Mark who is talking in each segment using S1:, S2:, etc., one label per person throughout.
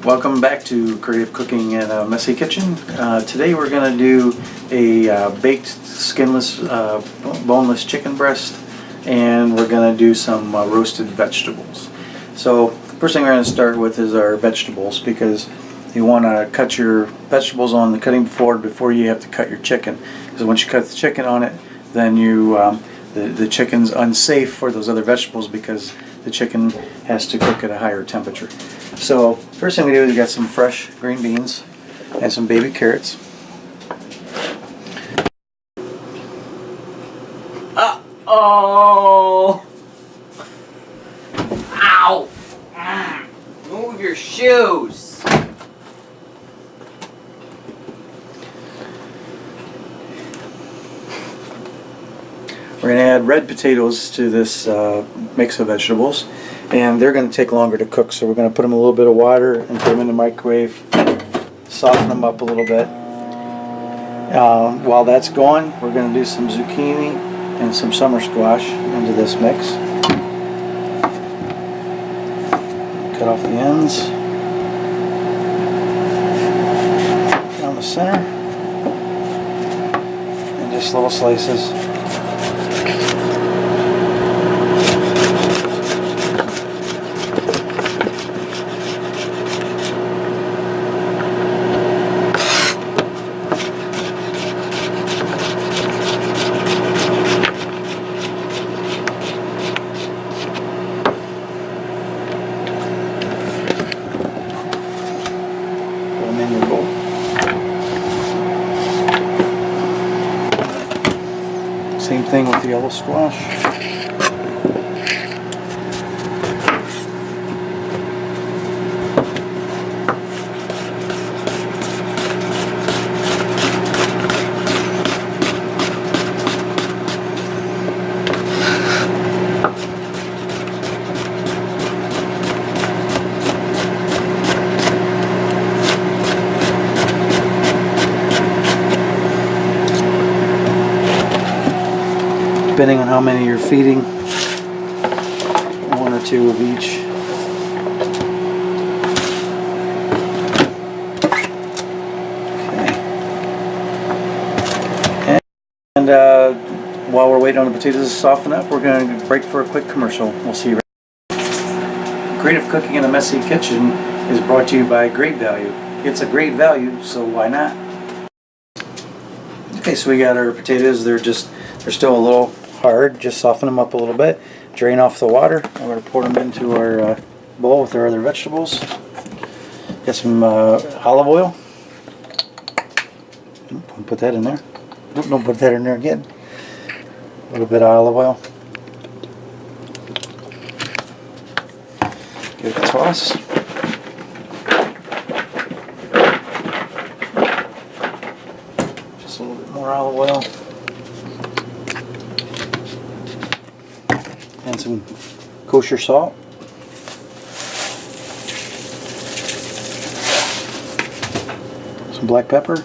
S1: Welcome back to Creative Cooking in a Messy Kitchen. Today we're going to do a baked skinless boneless chicken breast, and we're going to do some roasted vegetables. So first thing we're going to start with is our vegetables, because you want to cut your vegetables on the cutting board before you have to cut your chicken, because once you cut the chicken on it, then you the chicken's unsafe for those other vegetables because the chicken has to cook at a higher temperature. So first thing we do is we got some fresh green beans and some baby carrots.
S2: Uh-oh! Ow! Move your shoes!
S1: We're going to add red potatoes to this mix of vegetables, and they're going to take longer to cook, so we're going to put them in a little bit of water and put them in the microwave, soften them up a little bit. While that's going, we're going to do some zucchini and some summer squash into this mix. Cut off the ends down the center, and just little slices. Same thing with the yellow squash. Depending on how many you're feeding, one or two of each. Okay. And while we're waiting on the potatoes to soften up, we're going to break for a quick commercial. We'll see you right. Creative Cooking in a Messy Kitchen is brought to you by Great Value. It's a great value, so why not? Okay, so we got our potatoes. They're still a little hard. Just soften them up a little bit, drain off the water, and we're going to pour them into our bowl with our other vegetables. Got some olive oil. Don't put that in there. Don't put that in there again. A little bit of olive oil. Give it a toss. Just a little bit more olive oil. And some kosher salt. Some black pepper.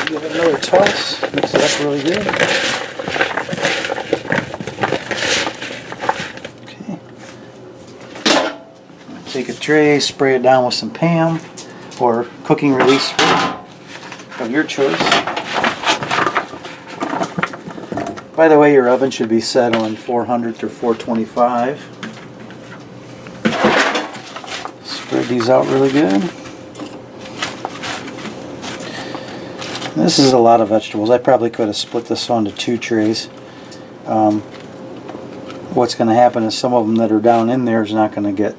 S1: Give it another toss. Mix it up really good. Okay. Take a tray, spray it down with some Pam or cooking release of your choice. By the way, your oven should be set on 400 or 425. Spread these out really good. This is a lot of vegetables. I probably could have split this onto two trays. What's going to happen is some of them that are down in there is not going to get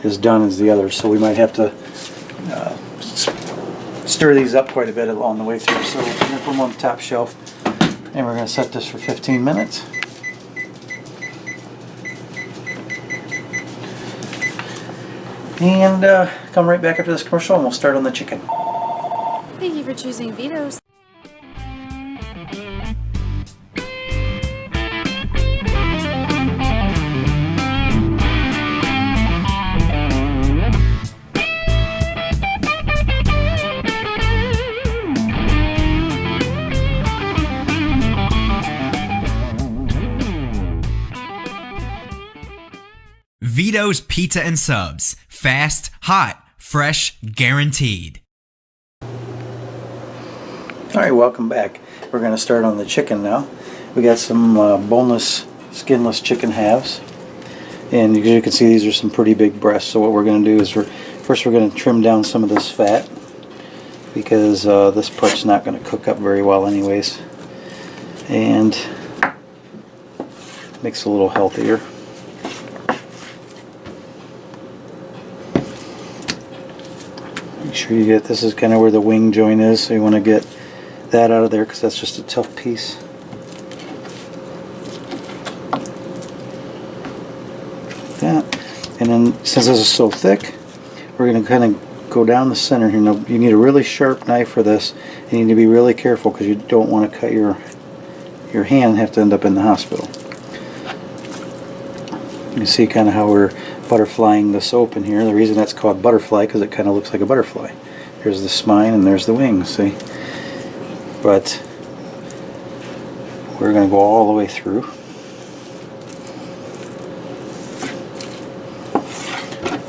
S1: as done as the others, so we might have to stir these up quite a bit along the way through. So we're going to put them on the top shelf, and we're going to set this for 15 minutes. And come right back after this commercial, and we'll start on the chicken.
S3: Thank you for choosing Vito's.
S4: Vito's Pizza and Subs. Fast, hot, fresh, guaranteed.
S1: Alright, welcome back. We're going to start on the chicken now. We got some boneless, skinless chicken halves. And as you can see, these are some pretty big breasts. So what we're going to do is first we're going to trim down some of this fat, because this part's not going to cook up very well anyways. And makes it a little healthier. Make sure you get, this is kind of where the wing joint is, so you want to get that out of there because that's just a tough piece. Like that. And then since this is so thick, we're going to kind of go down the center here. Now you need a really sharp knife for this. You need to be really careful because you don't want to cut your hand and have to end up in the hospital. You can see kind of how we're butterflying this open here. The reason that's called butterfly because it kind of looks like a butterfly. There's the spine and there's the wings, see? But we're going to go all the way through.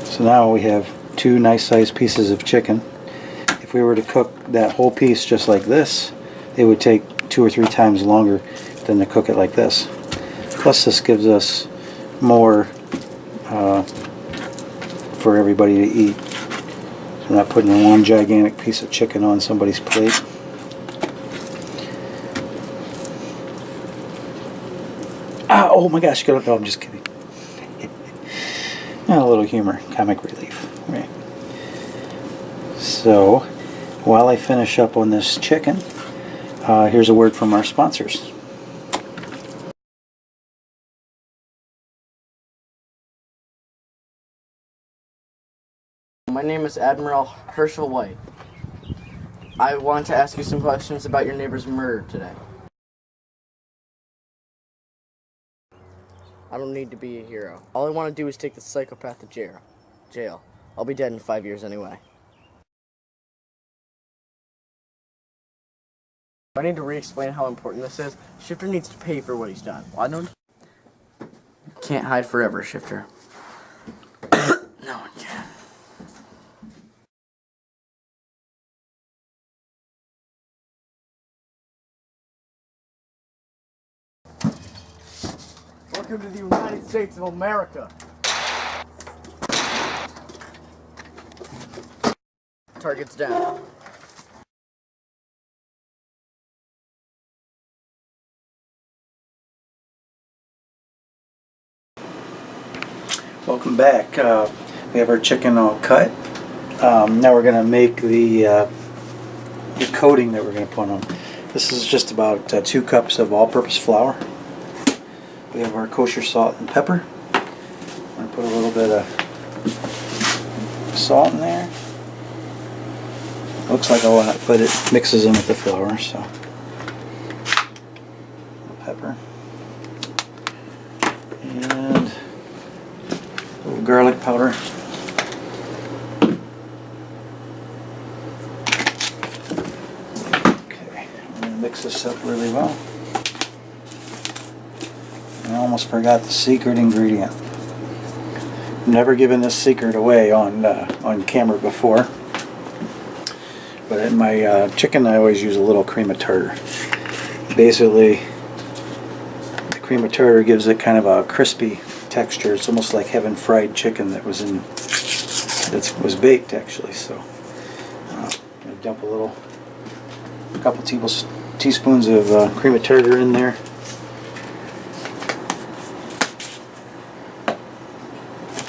S1: So now we have two nice sized pieces of chicken. If we were to cook that whole piece just like this, it would take 2 or 3 times longer than to cook it like this. Plus this gives us more for everybody to eat. So we're not putting one gigantic piece of chicken on somebody's plate. Ah, oh my gosh, no, I'm just kidding. A little humor, comic relief. Right. So, while I finish up on this chicken, here's a word from our sponsors.
S5: My name is Admiral Hershel White. I want to ask you some questions about your neighbor's murder today. I don't need to be a hero. All I want to do is take the psychopath to jail. I'll be dead in 5 years anyway. I need to re-explain how important this is. Shifter needs to pay for what he's done. Why don't... Can't hide forever, Shifter. No one can. Welcome to the United States of America. Target's down.
S1: Welcome back. We have our chicken all cut. Now we're going to make the coating that we're going to put on. This is just about 2 cups of all-purpose flour. We have our kosher salt and pepper. I'm going to put a little bit of salt in there. Looks like a lot, but it mixes in with the flour, so. Pepper. And a little garlic powder. Okay, we're going to mix this up really well. I almost forgot the secret ingredient. Never given this secret away on camera before. But in my chicken, I always use a little cream of tartar. Basically, the cream of tartar gives it kind of a crispy texture. It's almost like having fried chicken that was baked actually. So, I'm gonna dump a couple teaspoons of cream of tartar in there.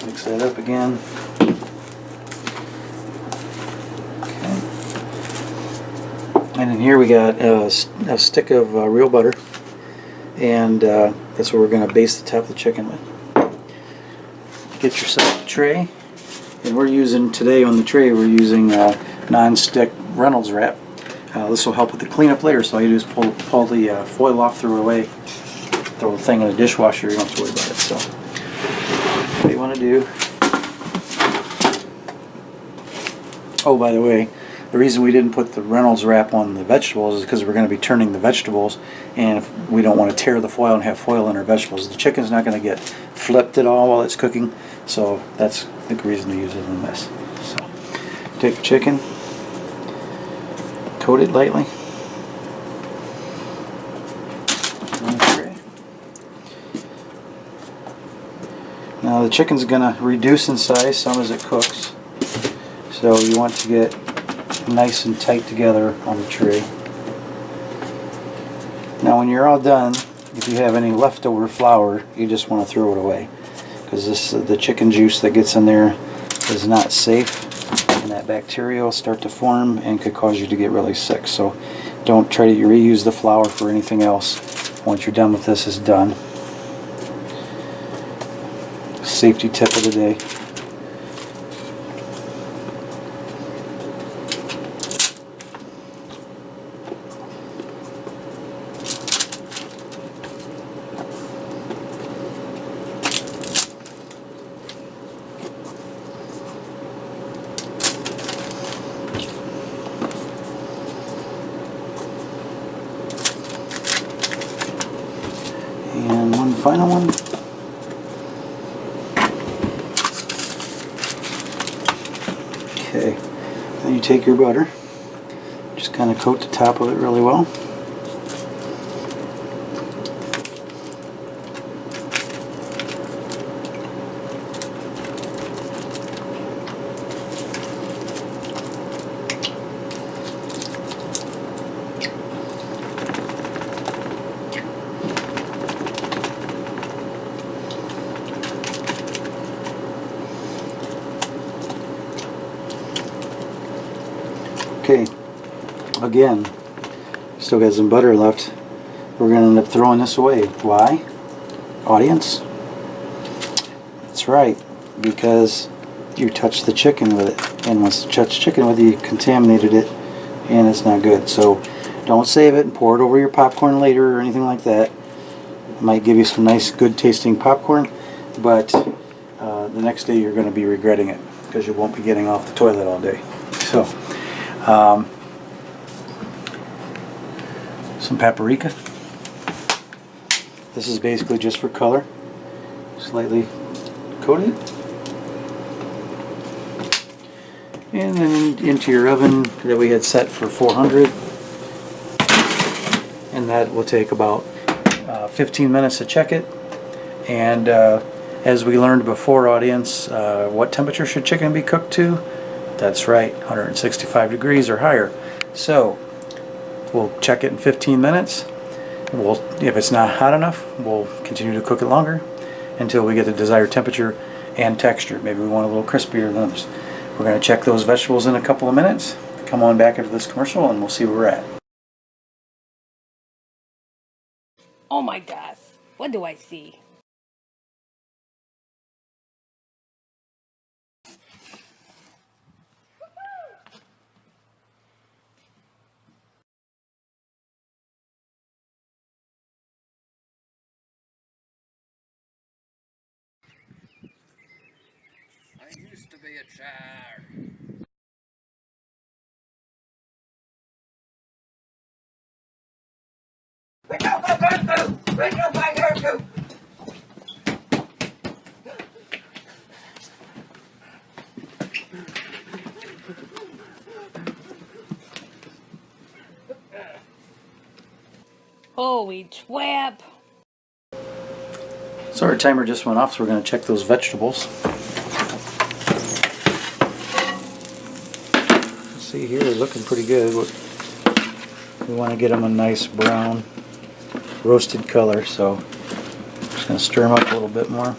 S1: Mix that up again. Okay. And in here we got a stick of real butter, and that's what we're going to baste the top of the chicken with. Get yourself a tray, and we're using today on the tray non-stick Reynolds wrap. This will help with the cleanup later. So all you do is pull the foil off, throw it away, throw the thing in the dishwasher. You don't have to worry about it. So what you want to do. Oh, by the way, The reason we didn't put the Reynolds wrap on the vegetables is because we're going to be turning the vegetables, and if we don't want to tear the foil and have foil in our vegetables. The chicken's not going to get flipped at all while it's cooking, so that's the reason to use it in this. So take the chicken, coat it lightly. Now the chicken's going to reduce in size some as it cooks, so you want to get nice and tight together on the tray. Now when you're all done, if you have any leftover flour, you just want to throw it away, because the chicken juice that gets in there is not safe, and that bacteria will start to form and could cause you to get really sick. So don't try to reuse the flour for anything else. Once you're done with this, it's done. Safety tip of the day. And one final one. Okay, then you take your butter, just kind of coat the top of it really well. Okay, again, still got some butter left. We're going to end up throwing this away. Why? Audience? That's right, because you touched the chicken with it. And once you touched chicken with it, you contaminated it, and it's not good. So don't save it and pour it over your popcorn later or anything like that. It might give you some nice, good tasting popcorn, but the next day you're going to be regretting it, because you won't be getting off the toilet all day. So. Some paprika. This is basically just for color. Slightly coated. And then into your oven that we had set for 400. And that will take about 15 minutes to check it. And as we learned before, audience, what temperature should chicken be cooked to? That's right, 165 degrees or higher. So we'll check it in 15 minutes. If it's not hot enough, we'll continue to cook it longer until we get the desired temperature and texture. Maybe we want a little crispier than others. We're going to check those vegetables in a couple of minutes. Come on back after this commercial and we'll see where we're at.
S6: Oh my gosh, what do I see?
S2: I used to be a chair.
S6: Holy twap!
S1: So our timer just went off, so we're going to check those vegetables. See here, they're looking pretty good. We want to get them a nice brown roasted color, so I'm just going to stir them up a little bit more.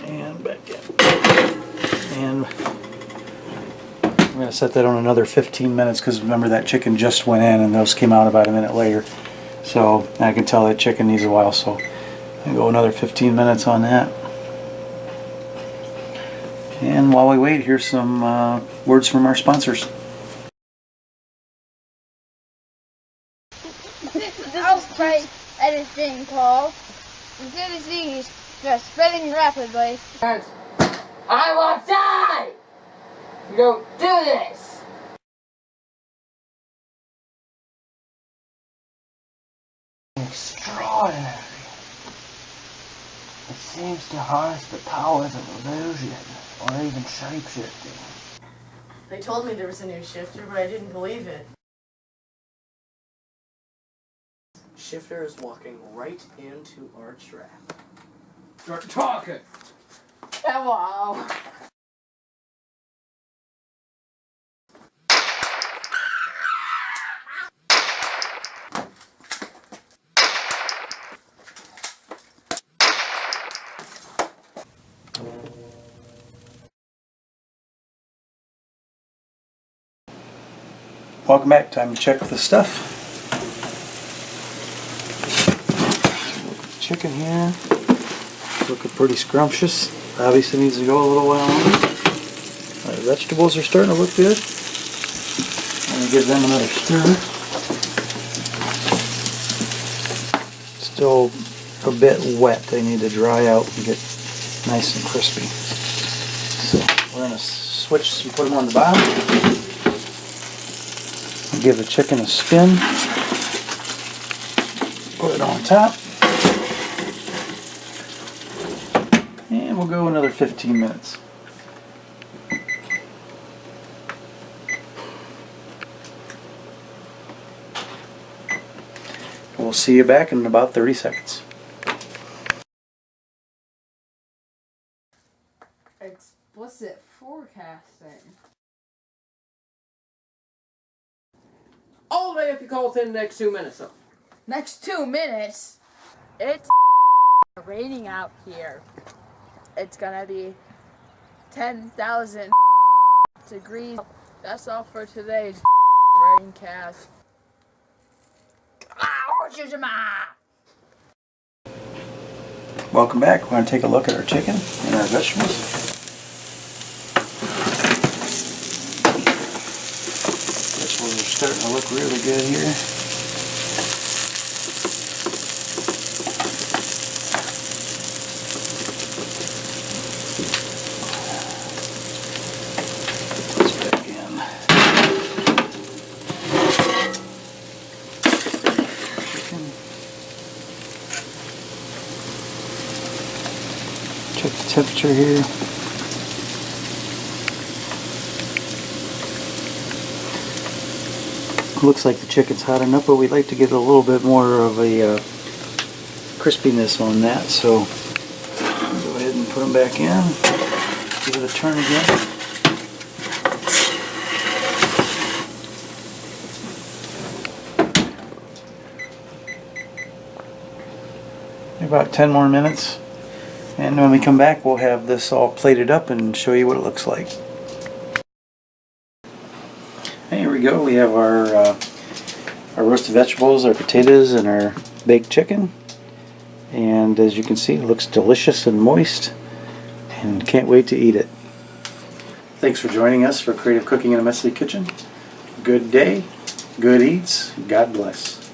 S1: And back in. And I'm going to set that on another 15 minutes, because remember that chicken just went in and those came out about a minute later. So I can tell that chicken needs a while, so I'll go another 15 minutes on that. And while we wait, here's some words from our sponsors.
S7: This is editing call. The disease is spreading rapidly.
S6: I will die! You don't do this!
S5: Extraordinary. It seems to harness the powers of illusion, or even shapeshifting. They told me there was a new shifter, but I didn't believe it. Shifter is walking right into our trap.
S2: Start talking.
S5: Hello.
S1: Welcome back. Time to check the stuff. Chicken here. Looking pretty scrumptious. Obviously needs to go a little while longer. The vegetables are starting to look good. I'm going to give them another stir. Still a bit wet. They need to dry out and get nice and crispy. So we're going to switch and put them on the bottom. Give the chicken a spin. Put it on top. And we'll go another 15 minutes. We'll see you back in about 30 seconds.
S8: Explicit forecasting.
S2: Only if you call within the next 2 minutes, though.
S8: Next 2 minutes, it's raining out here. It's gonna be 10,000 degrees. That's all for today's raincast.
S1: Welcome back. We're going to take a look at our chicken and our vegetables. Vegetables are starting to look really good here. Put this back in. Chicken. Check the temperature here. Looks like the chicken's hot enough, but we'd like to get a little bit more of a crispiness on that, so go ahead and put them back in. Give it a turn again. About 10 more minutes. And when we come back, we'll have this all plated up and show you what it looks like. And here we go. We have our roasted vegetables, our potatoes, and our baked chicken. And as you can see, it looks delicious and moist. And can't wait to eat it. Thanks for joining us for Creative Cooking in a Messy Kitchen. Good day, good eats, God bless.